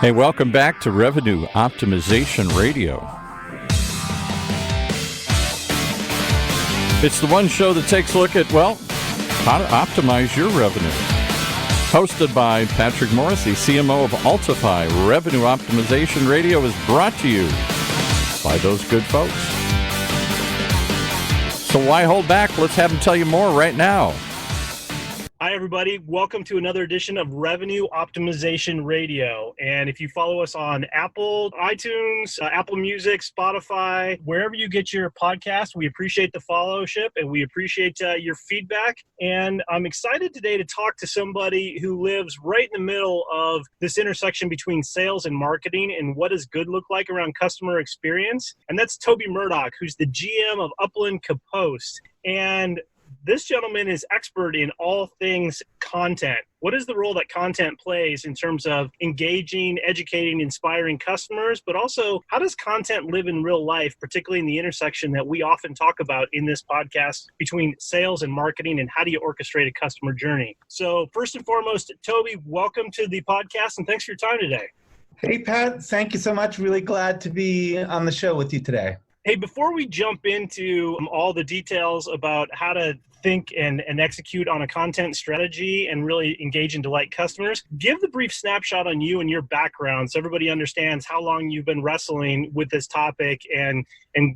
Hey, welcome back to Revenue Optimization Radio. It's the one show that takes a look at, well, how to optimize your revenue. Hosted by Patrick Morrissey, CMO of Altify. Revenue Optimization Radio is brought to you by those good folks. So why hold back? Let's have them tell you more right now. Hi, everybody. Welcome to another edition of Revenue Optimization Radio. And if you follow us on Apple, iTunes, Apple Music, Spotify, wherever you get your podcast, we appreciate the followership and we appreciate your feedback. And I'm excited today to talk to somebody who lives right in the middle of this intersection between sales and marketing and what does good look like around customer experience. And that's Toby Murdock, who's the GM of Upland Kapost. And this gentleman is expert in all things content. What is the role that content plays in terms of engaging, educating, inspiring customers, but also how does content live in real life, particularly in the intersection that we often talk about in this podcast between sales and marketing, and how do you orchestrate a customer journey? So first and foremost, Toby, welcome to the podcast and thanks for your time today. Hey, Pat, thank you so much. Really glad to be on the show with you today. Hey, before we jump into all the details about how to think and execute on a content strategy and really engage and delight customers, give the brief snapshot on you and your background so everybody understands how long you've been wrestling with this topic and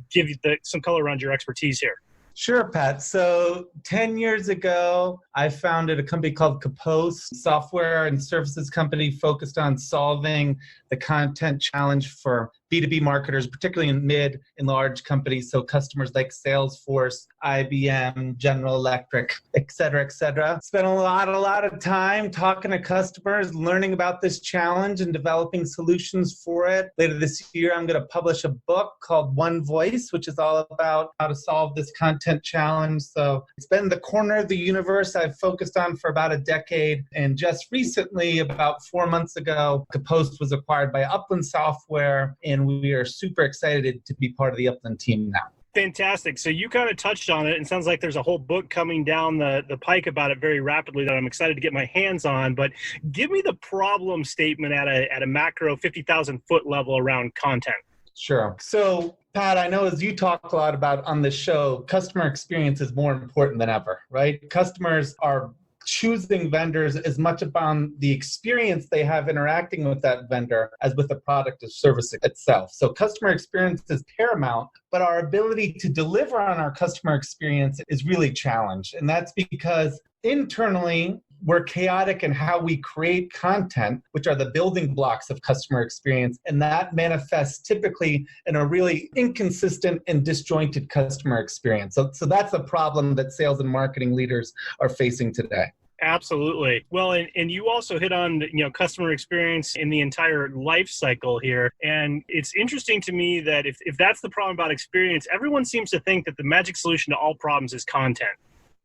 give you some color around your expertise here. Sure, Pat. So 10 years ago, I founded a company called Kapost, software and services company focused on solving the content challenge for B2B marketers, particularly in mid and large companies. So customers like Salesforce, IBM, General Electric, et cetera, et cetera. Spent a lot of time talking to customers, learning about this challenge and developing solutions for it. Later this year, I'm going to publish a book called One Voice, which is all about how to solve this content challenge. So it's been the corner of the universe I've focused on for about a decade. And just recently, about 4 months ago, Kapost was acquired by Upland Software, and we are super excited to be part of the Upland team now. Fantastic. So you kind of touched on it, and it sounds like there's a whole book coming down the pike about it very rapidly that I'm excited to get my hands on. But give me the problem statement at a macro 50,000 foot level around content. Sure. So, Pat, I know as you talk a lot about on this show, customer experience is more important than ever, right? Customers are choosing vendors as much upon the experience they have interacting with that vendor as with the product or service itself. So customer experience is paramount, but our ability to deliver on our customer experience is really challenged. And that's because internally, we're chaotic in how we create content, which are the building blocks of customer experience. And that manifests typically in a really inconsistent and disjointed customer experience. So that's a problem that sales and marketing leaders are facing today. Absolutely. Well, and you also hit on, customer experience in the entire life cycle here. And it's interesting to me that if that's the problem about experience, everyone seems to think that the magic solution to all problems is content.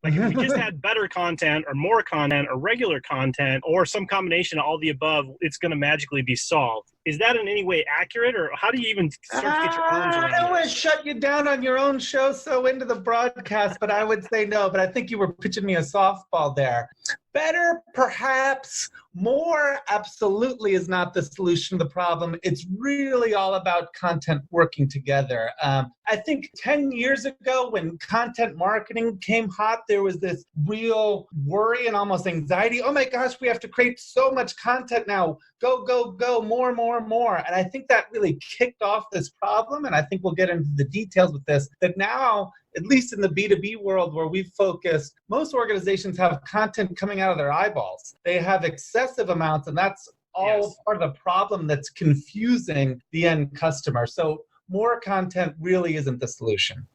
Like if we just had better content or more content or regular content or some combination of all the above, it's going to magically be solved. Is that in any way accurate, or how do you even start to get your arms around it? I don't want to shut you down on your own show so into the broadcast, but I would say no. But I think you were pitching me a softball there. Better, perhaps. More, absolutely, is not the solution to the problem. It's really all about content working together. I think 10 years ago when content marketing came hot, there was this real worry and almost anxiety. Oh my gosh, we have to create so much content now. Go, go, go, more. And I think that really kicked off this problem. And I think we'll get into the details with this, that now, at least in the B2B world where we've focused, most organizations have content coming out of their eyeballs. They have excessive amounts, and that's all part of the problem that's confusing the end customer. So more content really isn't the solution.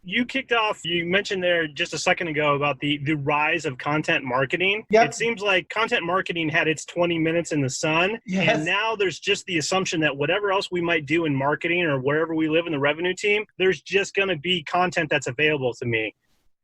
You kicked off, you mentioned there just a second ago about the rise of content marketing. Yep. It seems like content marketing had its 20 minutes in the sun. Yes. And now there's just the assumption that whatever else we might do in marketing or wherever we live in the revenue team, there's just going to be content that's available to me.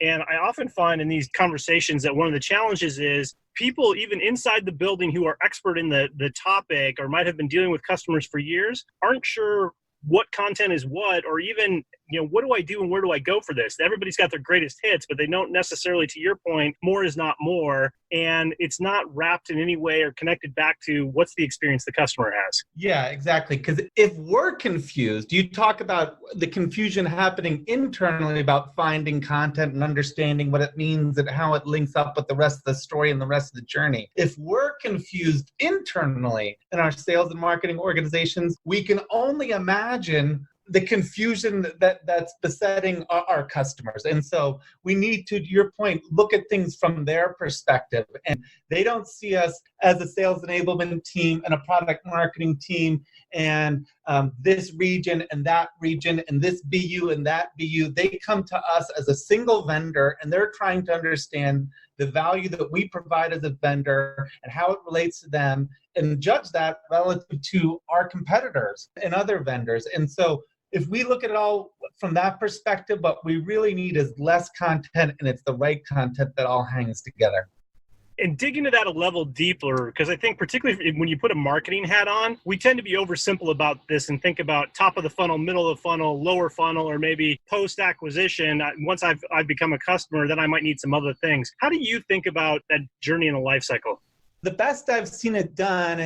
And I often find in these conversations that one of the challenges is people even inside the building who are expert in the topic or might have been dealing with customers for years aren't sure what content is what, or even what do I do and where do I go for this? Everybody's got their greatest hits, but they don't necessarily, to your point, more is not more. And it's not wrapped in any way or connected back to what's the experience the customer has. Yeah, exactly. Because if we're confused, you talk about the confusion happening internally about finding content and understanding what it means and how it links up with the rest of the story and the rest of the journey. If we're confused internally in our sales and marketing organizations, we can only imagine the confusion that's besetting our customers. And so we need to your point, look at things from their perspective. And they don't see us as a sales enablement team and a product marketing team and this region and this BU and that BU. They come to us as a single vendor, and they're trying to understand the value that we provide as a vendor and how it relates to them, and judge that relative to our competitors and other vendors. And so if we look at it all from that perspective, what we really need is less content, and it's the right content that all hangs together. And dig into that a level deeper, because I think particularly when you put a marketing hat on, we tend to be oversimple about this and think about top of the funnel, middle of the funnel, lower funnel, or maybe post-acquisition. Once I've become a customer, then I might need some other things. How do you think about that journey in the life cycle? The best I've seen it done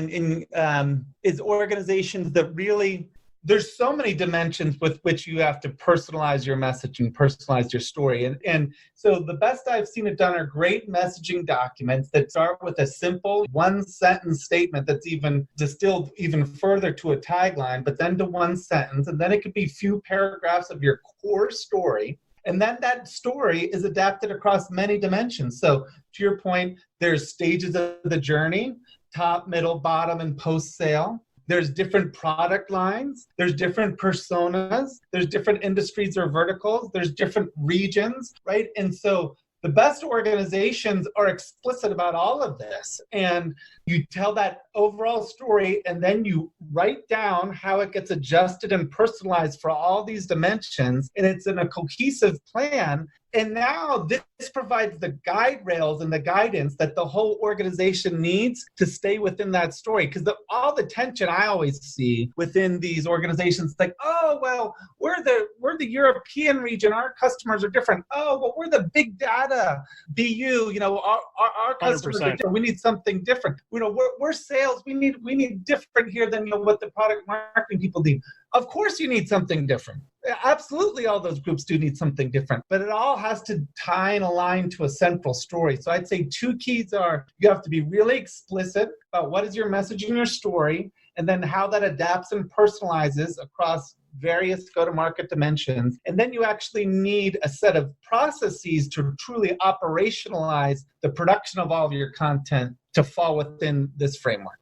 is organizations that really, there's so many dimensions with which you have to personalize your message and personalize your story. And so the best I've seen it done are great messaging documents that start with a simple one-sentence statement that's even distilled even further to a tagline, but then to one sentence. And then it could be few paragraphs of your core story. And then that story is adapted across many dimensions. So to your point, there's stages of the journey, top, middle, bottom, and post-sale. There's different product lines. There's different personas. There's different industries or verticals. There's different regions, right? And so the best organizations are explicit about all of this. And you tell that overall story, and then you write down how it gets adjusted and personalized for all these dimensions. And it's in a cohesive plan. And now this provides the guide rails and the guidance that the whole organization needs to stay within that story. Because all the tension I always see within these organizations, like, oh, well, we're the European region. Our customers are different. Oh, well, we're the big data BU. Our customers are different. We need something different. We're sales. We need different here than what the product marketing people need. Of course you need something different. Absolutely, all those groups do need something different, but it all has to tie and align to a central story. So I'd say two keys are you have to be really explicit about what is your message in your story, and then how that adapts and personalizes across various go-to-market dimensions. And then you actually need a set of processes to truly operationalize the production of all of your content to fall within this framework.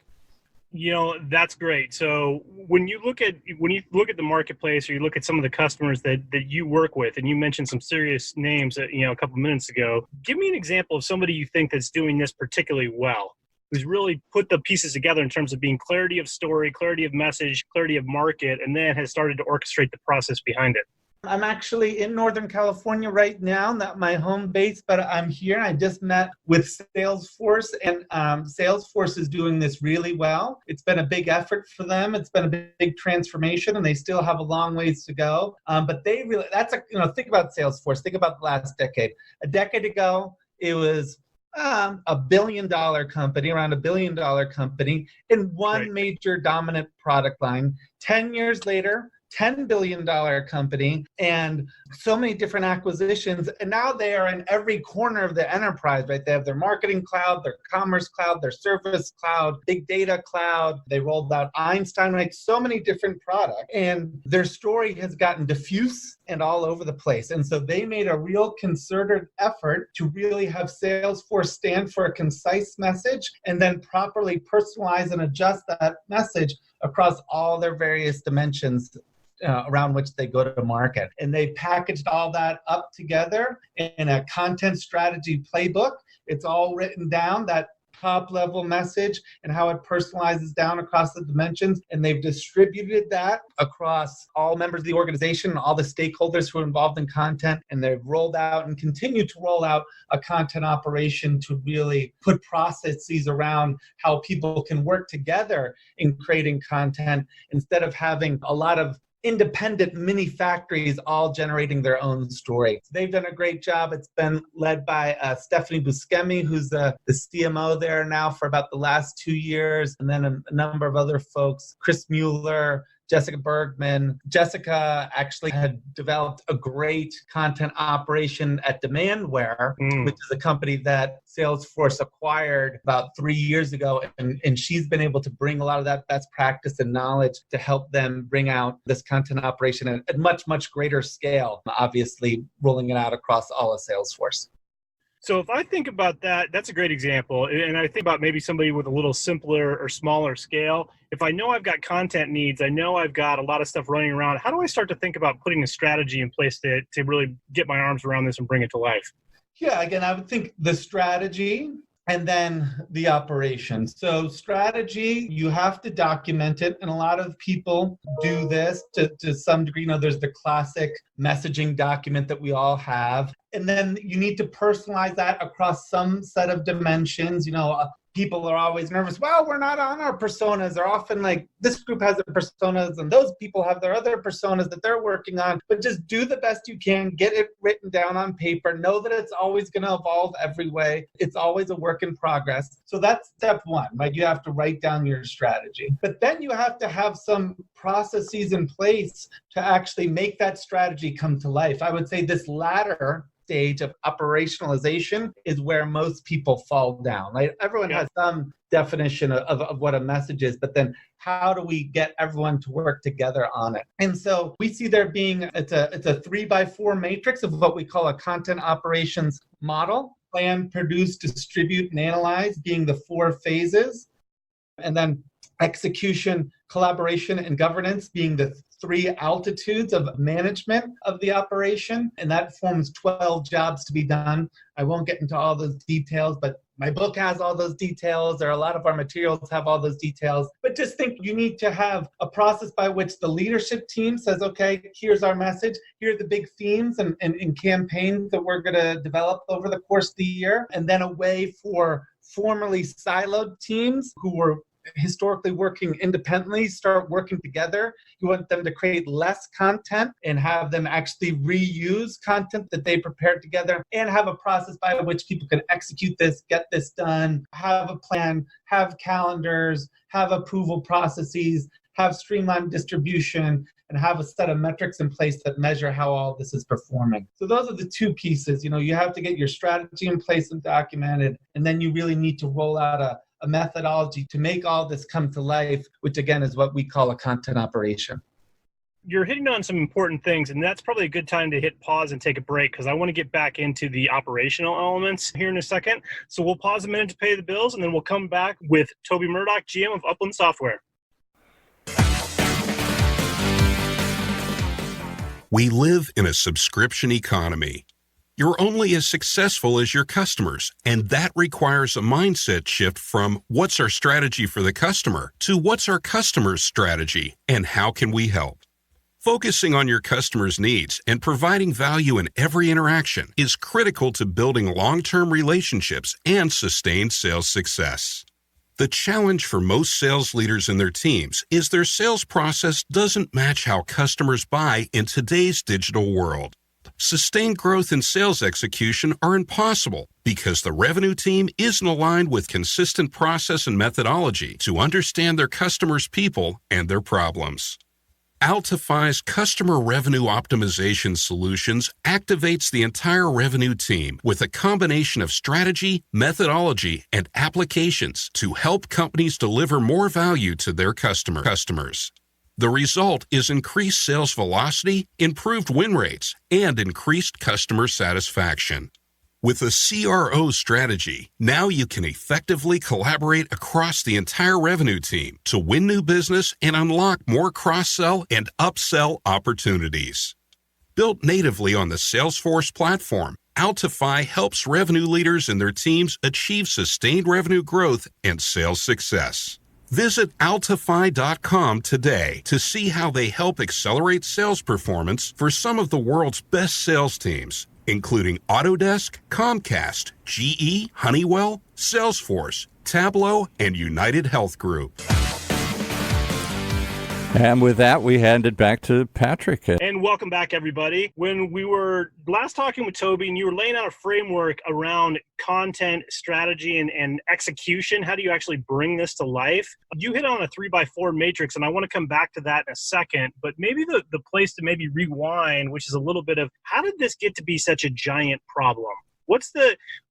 That's great. So when you look at the marketplace, or you look at some of the customers that you work with, and you mentioned some serious names a couple minutes ago, give me an example of somebody you think that's doing this particularly well, who's really put the pieces together in terms of being clarity of story, clarity of message, clarity of market, and then has started to orchestrate the process behind it. I'm actually in Northern California right now, not my home base, but I'm here. I just met with Salesforce, and Salesforce is doing this really well. It's been a big effort for them. It's been a big transformation, and they still have a long ways to go. But they really, think about Salesforce. Think about the last decade. A decade ago, it was a $1 billion company, around $1 billion company in one major dominant product line. 10 years later, $10 billion company, and so many different acquisitions. And now they are in every corner of the enterprise, right? They have their marketing cloud, their commerce cloud, their service cloud, big data cloud. They rolled out Einstein, right? So many different products. And their story has gotten diffuse and all over the place. And so they made a real concerted effort to really have Salesforce stand for a concise message, and then properly personalize and adjust that message across all their various dimensions around which they go to market. And they packaged all that up together in a content strategy playbook. It's all written down, that top level message and how it personalizes down across the dimensions. And they've distributed that across all members of the organization, all the stakeholders who are involved in content. And they've rolled out and continue to roll out a content operation to really put processes around how people can work together in creating content, instead of having a lot of independent mini factories all generating their own story. They've done a great job. It's been led by Stephanie Buscemi, who's the CMO there now for about the last 2 years, and then a number of other folks, Chris Mueller, Jessica Bergman. Jessica actually had developed a great content operation at Demandware, which is a company that Salesforce acquired about 3 years ago. And she's been able to bring a lot of that best practice and knowledge to help them bring out this content operation at much, much greater scale, obviously rolling it out across all of Salesforce. So if I think about that, that's a great example. And I think about maybe somebody with a little simpler or smaller scale. If I know I've got content needs, I know I've got a lot of stuff running around, how do I start to think about putting a strategy in place to really get my arms around this and bring it to life? Yeah, again, I would think the strategy and then the operation. So strategy, you have to document it. And a lot of people do this to some degree. There's the classic messaging document that we all have. And then you need to personalize that across some set of dimensions. People are always nervous. Well, we're not on our personas. They're often like, this group has their personas and those people have their other personas that they're working on. But just do the best you can. Get it written down on paper. Know that it's always going to evolve every way. It's always a work in progress. So that's step one, right? You have to write down your strategy. But then you have to have some processes in place to actually make that strategy come to life. I would say this latter stage of operationalization is where most people fall down, right? Everyone has some definition of what a message is, but then how do we get everyone to work together on it? And so we see there being, it's a 3x4 matrix of what we call a content operations model: plan, produce, distribute, and analyze being the 4 phases. And then execution, collaboration, and governance being the 3 altitudes of management of the operation. And that forms 12 jobs to be done. I won't get into all those details, but my book has all those details. There are a lot of our materials have all those details. But just think you need to have a process by which the leadership team says, okay, here's our message. Here are the big themes and campaigns that we're going to develop over the course of the year. And then a way for formerly siloed teams who were historically working independently start working together. You want them to create less content and have them actually reuse content that they prepared together, and have a process by which people can execute this, get this done, have a plan, have calendars, have approval processes, have streamlined distribution, and have a set of metrics in place that measure how all this is performing. So those are the 2 pieces. You have to get your strategy in place and documented, and then you really need to roll out a methodology to make all this come to life, which again is what we call a content operation. You're hitting on some important things, and that's probably a good time to hit pause and take a break, because I want to get back into the operational elements here in a second. So we'll pause a minute to pay the bills, and then we'll come back with Toby Murdock, GM of Upland Software. We live in a subscription economy. You're only as successful as your customers, and that requires a mindset shift from what's our strategy for the customer to what's our customer's strategy and how can we help. Focusing on your customer's needs and providing value in every interaction is critical to building long-term relationships and sustained sales success. The challenge for most sales leaders and their teams is their sales process doesn't match how customers buy in today's digital world. Sustained growth and sales execution are impossible because the revenue team isn't aligned with consistent process and methodology to understand their customers' people and their problems. Altify's customer revenue optimization solutions activates the entire revenue team with a combination of strategy, methodology, and applications to help companies deliver more value to their customers. The result is increased sales velocity, improved win rates, and increased customer satisfaction. With a CRO strategy, now you can effectively collaborate across the entire revenue team to win new business and unlock more cross-sell and upsell opportunities. Built natively on the Salesforce platform, Altify helps revenue leaders and their teams achieve sustained revenue growth and sales success. Visit Altify.com today to see how they help accelerate sales performance for some of the world's best sales teams, including Autodesk, Comcast, GE, Honeywell, Salesforce, Tableau, and United Health Group. And with that, we hand it back to Patrick. And welcome back, everybody. When we were last talking with Toby and you were laying out a framework around content strategy and execution, how do you actually bring this to life? You hit on a 3x4 matrix, and I want to come back to that in a second, but maybe the place to maybe rewind, which is a little bit of how did this get to be such a giant problem?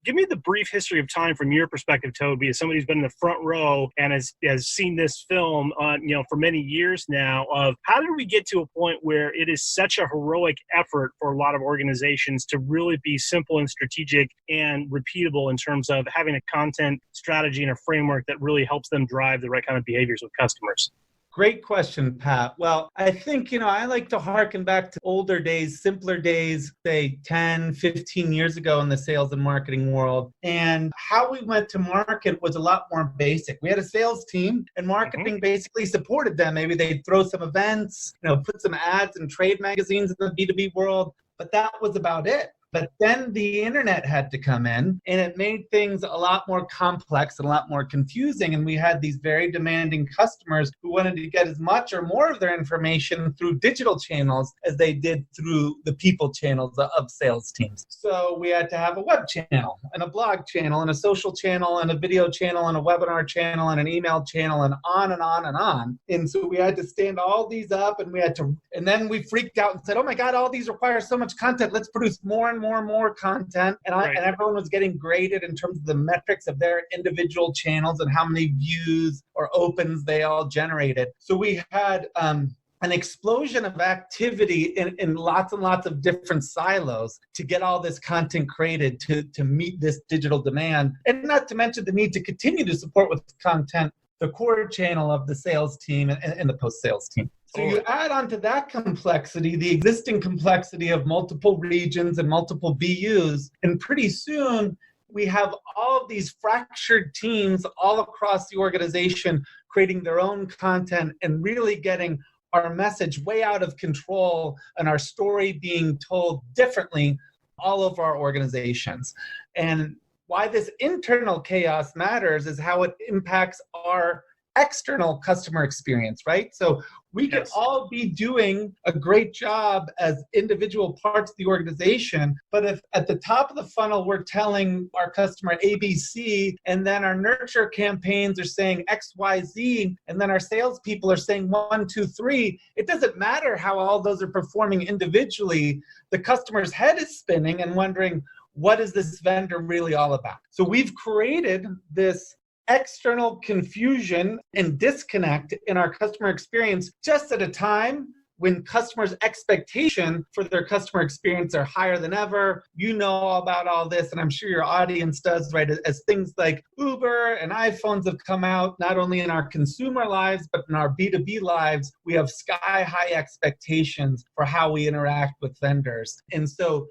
Give me the brief history of time from your perspective, Toby, as somebody who's been in the front row and has seen this film for many years now, of how did we get to a point where it is such a heroic effort for a lot of organizations to really be simple and strategic and repeatable in terms of having a content strategy and a framework that really helps them drive the right kind of behaviors with customers? Great question, Pat. Well, I think, I like to harken back to older days, simpler days, say 10, 15 years ago in the sales and marketing world. And how we went to market was a lot more basic. We had a sales team and marketing basically supported them. Maybe they'd throw some events, put some ads in trade magazines in the B2B world, but that was about it. But then the internet had to come in, and it made things a lot more complex and a lot more confusing. And we had these very demanding customers who wanted to get as much or more of their information through digital channels as they did through the people channels of sales teams. So we had to have a web channel and a blog channel and a social channel and a video channel and a webinar channel and an email channel and on and on and on. And so we had to stand all these up, and then we freaked out and said, oh my God, all these require so much content. Let's produce more and more content. And everyone was getting graded in terms of the metrics of their individual channels and how many views or opens they all generated. So we had an explosion of activity in lots and lots of different silos to get all this content created to meet this digital demand. And not to mention the need to continue to support with content the core channel of the sales team and the post-sales team. So you add on to that complexity, the existing complexity of multiple regions and multiple BUs, and pretty soon we have all of these fractured teams all across the organization creating their own content and really getting our message way out of control and our story being told differently all over our organizations. And why this internal chaos matters is how it impacts our external customer experience, right? So we can all be doing a great job as individual parts of the organization, but if at the top of the funnel we're telling our customer ABC, and then our nurture campaigns are saying XYZ, and then our salespeople are saying 1, 2, 3, it doesn't matter how all those are performing individually. The customer's head is spinning and wondering, what is this vendor really all about? So we've created this external confusion and disconnect in our customer experience just at a time when customers' expectation for their customer experience are higher than ever. You know all about all this, and I'm sure your audience does, right? As things like Uber and iPhones have come out, not only in our consumer lives, but in our B2B lives, we have sky-high expectations for how we interact with vendors. And so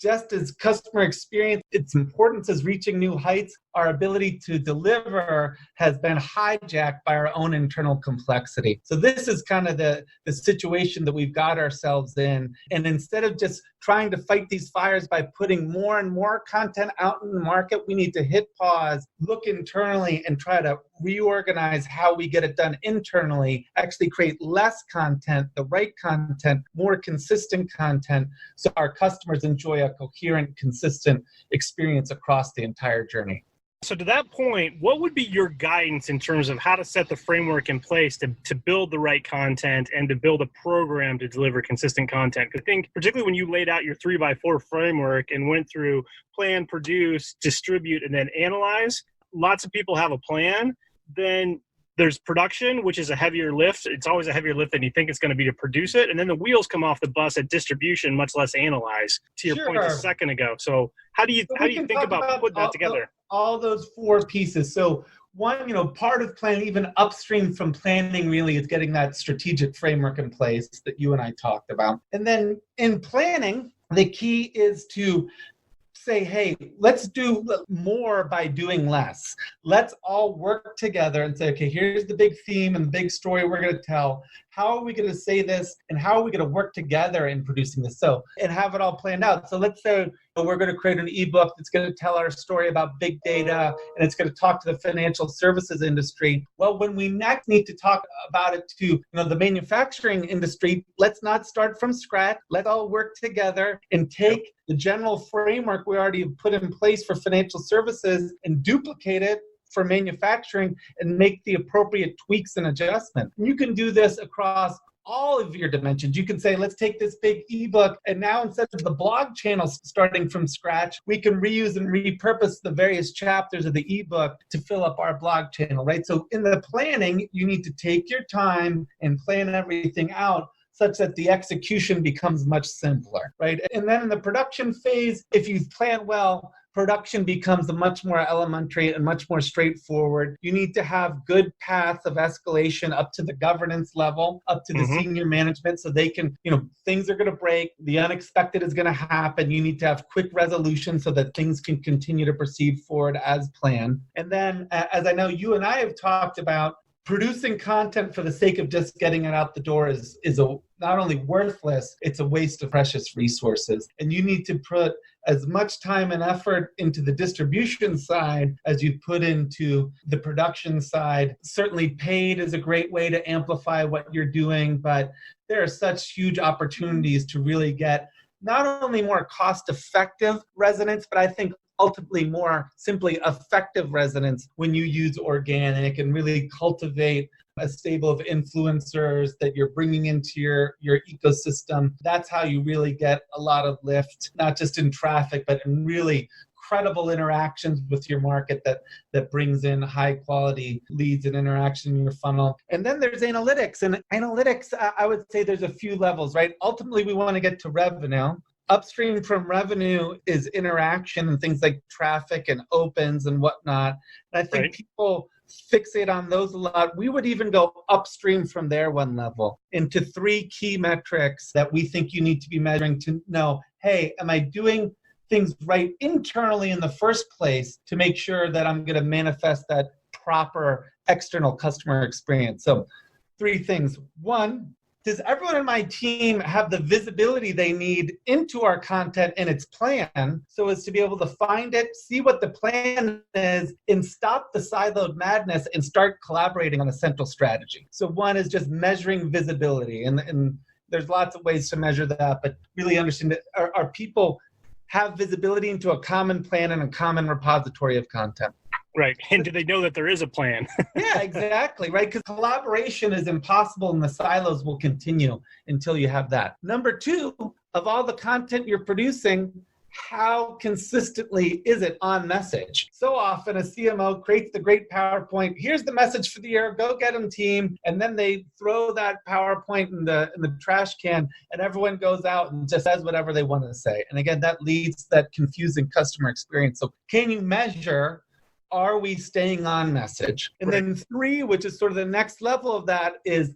just as customer experience, its importance is reaching new heights, our ability to deliver has been hijacked by our own internal complexity. So this is kind of the situation that we've got ourselves in. And instead of just trying to fight these fires by putting more and more content out in the market, we need to hit pause, look internally, and try to reorganize how we get it done internally, actually create less content, the right content, more consistent content, so our customers enjoy a coherent, consistent experience across the entire journey. So to that point, what would be your guidance in terms of how to set the framework in place to build the right content and to build a program to deliver consistent content? Because I think particularly when you laid out your 3x4 framework and went through plan, produce, distribute, and then analyze, lots of people have a plan. Then there's production, which is a heavier lift. It's always a heavier lift than you think it's going to be to produce it. And then the wheels come off the bus at distribution, much less analyze, to your point a second ago. So how do you think about putting that together? All those 4 pieces. So one, part of planning, even upstream from planning, really is getting that strategic framework in place that you and I talked about. And then in planning, the key is to say, hey, let's do more by doing less. Let's all work together and say, okay, here's the big theme and the big story we're going to tell. how are we going to say this and how are we going to work together in producing this? So, and have it all planned out. So let's say we're going to create an ebook that's going to tell our story about big data and it's going to talk to the financial services industry. Well, when we next need to talk about it to the manufacturing industry, let's not start from scratch. Let's all work together and take the general framework we already put in place for financial services and duplicate it for manufacturing and make the appropriate tweaks and adjustments. And you can do this across all of your dimensions. You can say, let's take this big ebook, and now instead of the blog channel starting from scratch, we can reuse and repurpose the various chapters of the ebook to fill up our blog channel, right? So in the planning, you need to take your time and plan everything out such that the execution becomes much simpler, right? And then in the production phase, if you plan well, production becomes much more elementary and much more straightforward. You need to have good paths of escalation up to the governance level, up to the senior management, so they can, things are going to break, the unexpected is going to happen. You need to have quick resolution so that things can continue to proceed forward as planned. And then, as I know you and I have talked about, producing content for the sake of just getting it out the door is not only worthless, it's a waste of precious resources. And you need to put as much time and effort into the distribution side as you put into the production side. Certainly paid is a great way to amplify what you're doing, but there are such huge opportunities to really get not only more cost-effective resonance, but I think ultimately more simply effective resonance when you use organic and really cultivate a stable of influencers that you're bringing into your ecosystem. That's how you really get a lot of lift, not just in traffic, but in really credible interactions with your market that brings in high quality leads and interaction in your funnel. And then there's analytics. And analytics, I would say there's a few levels, right? Ultimately, we want to get to revenue. Upstream from revenue is interaction and things like traffic and opens and whatnot. And I think people fixate on those a lot. We would even go upstream from there one level into 3 key metrics that we think you need to be measuring to know, hey, am I doing things right internally in the first place to make sure that I'm going to manifest that proper external customer experience? So 3 things. 1, does everyone in my team have the visibility they need into our content and its plan so as to be able to find it, see what the plan is, and stop the siloed madness and start collaborating on a central strategy? So 1 is just measuring visibility. And there's lots of ways to measure that, but really understand that our people have visibility into a common plan and a common repository of content. Right. And do they know that there is a plan? Yeah, exactly. Right. Because collaboration is impossible and the silos will continue until you have that. Number 2, of all the content you're producing, how consistently is it on message? So often a CMO creates the great PowerPoint. Here's the message for the year. Go get them, team. And then they throw that PowerPoint in the trash can and everyone goes out and just says whatever they want to say. And again, that leads to that confusing customer experience. So can you measure, are we staying on message? And then 3, which is sort of the next level of that, is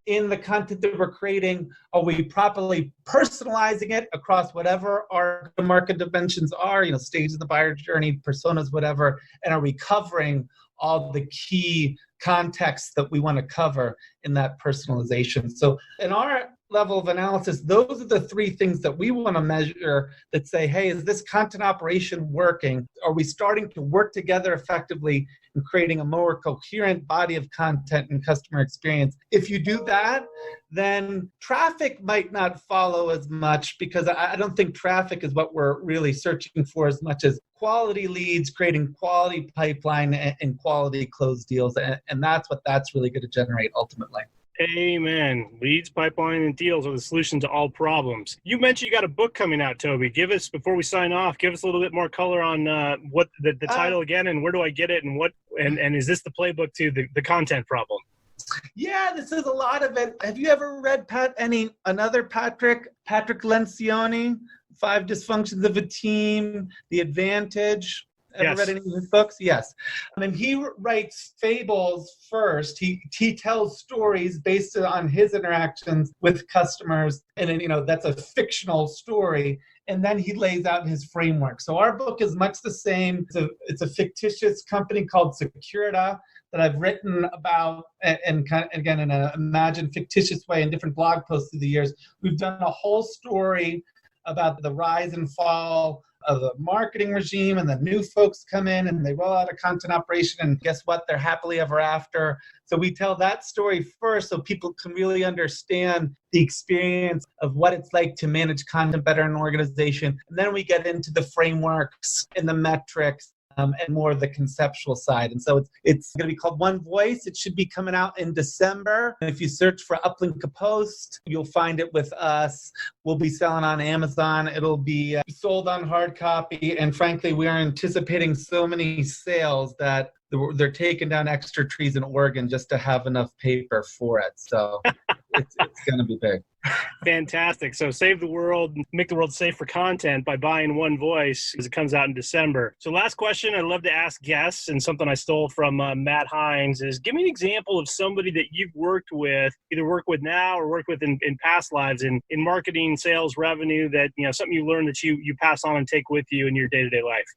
in the content that we're creating, are we properly personalizing it across whatever our market dimensions are, stages of the buyer journey, personas, whatever, and are we covering all the key contexts that we want to cover in that personalization? So in our level of analysis, those are the 3 things that we want to measure that say, hey, is this content operation working? Are we starting to work together effectively in creating a more coherent body of content and customer experience? If you do that, then traffic might not follow as much, because I don't think traffic is what we're really searching for as much as quality leads, creating quality pipeline and quality closed deals. And that's really going to generate ultimately. Amen. Leads, pipeline, and deals are the solution to all problems. You mentioned you got a book coming out, Toby. Give us, before we sign off, give us a little bit more color on what the title again, and where do I get it, and what and is this the playbook to the content problem? Yeah, this is a lot of it. Have you ever read another Patrick Lencioni, 5 Dysfunctions of a Team, The Advantage? Yes. read any of his books? Yes. And he writes fables first. He tells stories based on his interactions with customers. And then, that's a fictional story. And then he lays out his framework. So our book is much the same. It's a fictitious company called Securita that I've written about, and kind of, again, in an imagined fictitious way in different blog posts through the years. We've done a whole story about the rise and fall of the marketing regime, and the new folks come in and they roll out a content operation, and guess what? They're happily ever after. So we tell that story first so people can really understand the experience of what it's like to manage content better in an organization. And then we get into the frameworks and the metrics and more of the conceptual side. And so it's going to be called One Voice. It should be coming out in December. And if you search for Upland Kapost, you'll find it with us. We'll be selling on Amazon. It'll be sold on hard copy. And frankly, we are anticipating so many sales that they're taking down extra trees in Oregon just to have enough paper for it. So it's going to be big. Fantastic. So save the world, make the world safe for content by buying One Voice, because it comes out in December. So last question I love to ask guests, and something I stole from Matt Hines, is give me an example of somebody that you've worked with, either work with now or work with in past lives in marketing, sales, revenue, that, something you learned that you pass on and take with you in your day-to-day life.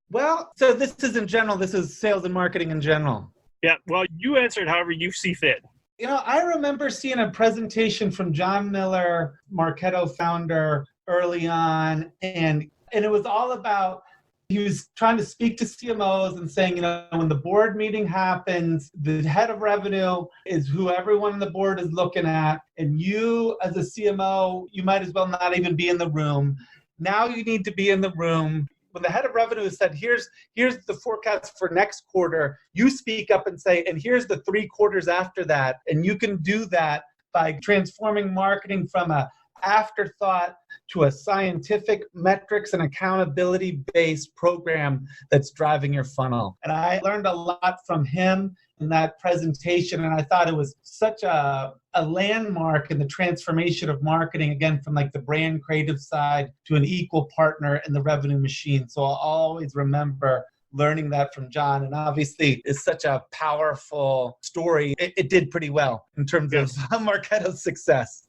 Well, so this is in general. This is sales and marketing in general. Yeah. Well, you answered however you see fit. I remember seeing a presentation from John Miller, Marketo founder, early on, and it was all about, he was trying to speak to CMOs and saying, when the board meeting happens, the head of revenue is who everyone on the board is looking at, and you as a CMO, you might as well not even be in the room. Now you need to be in the room. When the head of revenue said, here's the forecast for next quarter, you speak up and say, and here's the 3 quarters after that. And you can do that by transforming marketing from a afterthought to a scientific metrics and accountability-based program that's driving your funnel. And I learned a lot from him in that presentation, and I thought it was such a landmark in the transformation of marketing, again, from like the brand creative side to an equal partner in the revenue machine. So I'll always remember learning that from John. And obviously, it's such a powerful story. It did pretty well in terms of Marketo's success.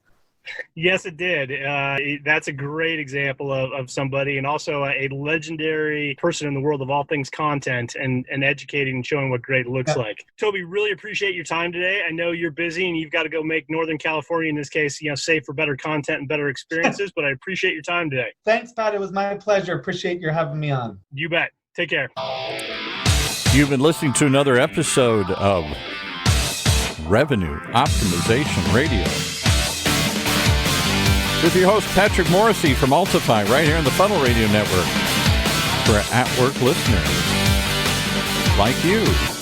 Yes, it did. That's a great example of somebody, and also a legendary person in the world of all things content and educating and showing what great looks like. Toby, really appreciate your time today. I know you're busy and you've got to go make Northern California, in this case, safe for better content and better experiences, but I appreciate your time today. Thanks, Pat. It was my pleasure. Appreciate your having me on. You bet. Take care. You've been listening to another episode of Revenue Optimization Radio with your host, Patrick Morrissey from Altify, right here on the Funnel Radio Network, for at-work listeners like you.